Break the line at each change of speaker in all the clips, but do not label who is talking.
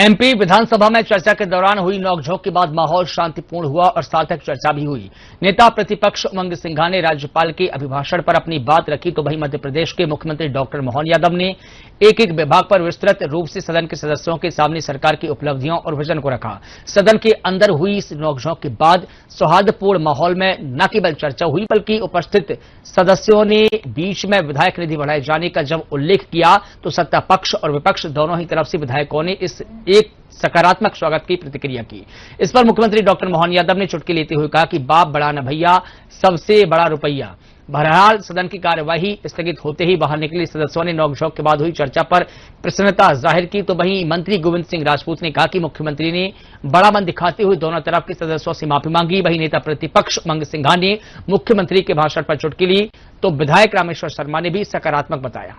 MP विधानसभा में चर्चा के दौरान हुई नोकझोंक के बाद माहौल शांतिपूर्ण हुआ और सार्थक चर्चा भी हुई। नेता प्रतिपक्ष उमंग सिंघा ने राज्यपाल के अभिभाषण पर अपनी बात रखी तो वहीं मध्य प्रदेश के मुख्यमंत्री डॉक्टर मोहन यादव ने एक एक विभाग पर विस्तृत रूप से सदन के सदस्यों के सामने सरकार की उपलब्धियों और विजन को रखा। सदन के अंदर हुई इस नोकझोंक के बाद सौहार्दपूर्ण माहौल में न केवल चर्चा हुई बल्कि उपस्थित सदस्यों ने बीच में विधायक निधि बढ़ाए जाने का जब उल्लेख किया तो सत्ता पक्ष और विपक्ष दोनों ही तरफ से विधायकों ने इस एक सकारात्मक स्वागत की प्रतिक्रिया की। इस पर मुख्यमंत्री डॉक्टर मोहन यादव ने चुटकी लेते हुए कहा कि बाप बड़ा न भैया, सबसे बड़ा रुपया। बहरहाल सदन की कार्यवाही स्थगित होते ही बाहर निकले सदस्यों ने नोकझोंक के बाद हुई चर्चा पर प्रसन्नता जाहिर की तो वहीं मंत्री गोविंद सिंह राजपूत ने कहा कि मुख्यमंत्री ने बड़ा मन दिखाते हुए दोनों तरफ के सदस्यों से माफी मांगी। वहीं नेता प्रतिपक्ष उमंग सिंघा ने मुख्यमंत्री के भाषण पर चुटकी ली तो विधायक रामेश्वर शर्मा ने भी सकारात्मक बताया।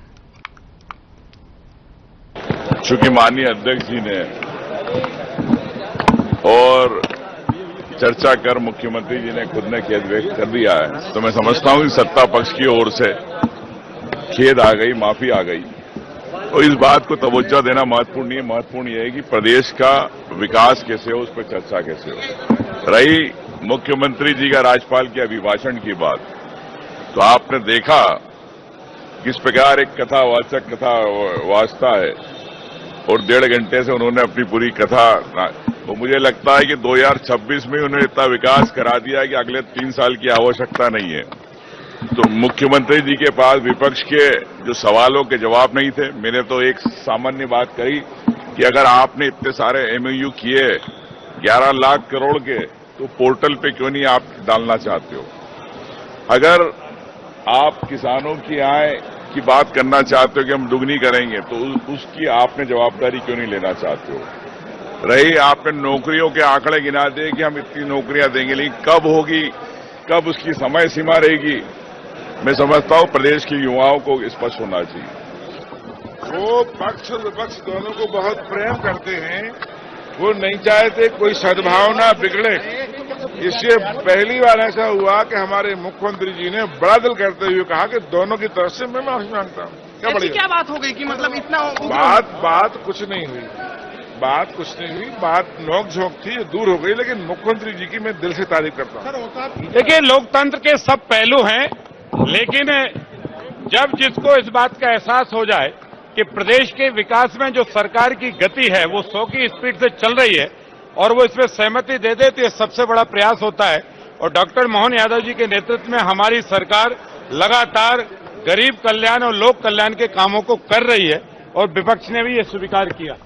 चूंकि माननीय अध्यक्ष जी ने और चर्चा कर मुख्यमंत्री जी ने खुद ने खेद व्यक्त कर दिया है तो मैं समझता हूं कि सत्ता पक्ष की ओर से खेद आ गई, माफी आ गई। तो इस बात को तवज्जो देना महत्वपूर्ण नहीं है। महत्वपूर्ण यह है कि प्रदेश का विकास कैसे हो, उस पर चर्चा कैसे हो। रही मुख्यमंत्री जी का राज्यपाल के अभिभाषण की बात, तो आपने देखा किस प्रकार एक कथावाचक कथा वाचता है और 1.5 घंटे से उन्होंने अपनी पूरी कथा, तो मुझे लगता है कि 2026 में उन्होंने इतना विकास करा दिया है कि अगले 3 साल की आवश्यकता नहीं है। तो मुख्यमंत्री जी के पास विपक्ष के जो सवालों के जवाब नहीं थे। मैंने तो एक सामान्य बात कही कि अगर आपने इतने सारे एमओयू किए 11 लाख करोड़ के, तो पोर्टल पे क्यों नहीं आप डालना चाहते हो? अगर आप किसानों की आय की बात करना चाहते हो कि हम दुगनी करेंगे, तो उसकी आपने जवाबदारी क्यों नहीं लेना चाहते हो? रही आपने नौकरियों के आंकड़े गिना दिए कि हम इतनी नौकरियां देंगे, लेकिन कब होगी, कब उसकी समय सीमा रहेगी? मैं समझता हूं प्रदेश के युवाओं को स्पष्ट होना चाहिए।
वो पक्ष और विपक्ष दोनों को बहुत प्रेम करते हैं, वो नहीं चाहते कोई सद्भावना बिगड़े। इससे पहली बार ऐसा हुआ कि हमारे मुख्यमंत्री जी ने बड़ा दिल करते हुए कहा कि दोनों की तरफ से मैं माफी मांगता हूं।
क्या बात हो गई कि मतलब इतना
बात कुछ नहीं हुई, बात नोकझोंक थी, ये दूर हो गई। लेकिन मुख्यमंत्री जी की मैं दिल से तारीफ करता हूं।
देखिए, लोकतंत्र के सब पहलू हैं, लेकिन जब जिसको इस बात का एहसास हो जाए कि प्रदेश के विकास में जो सरकार की गति है वो 100 की स्पीड से चल रही है और वो इसमें सहमति दे दे, तो ये सबसे बड़ा प्रयास होता है। और डॉक्टर मोहन यादव जी के नेतृत्व में हमारी सरकार लगातार गरीब कल्याण और लोक कल्याण के कामों को कर रही है और विपक्ष ने भी ये स्वीकार किया।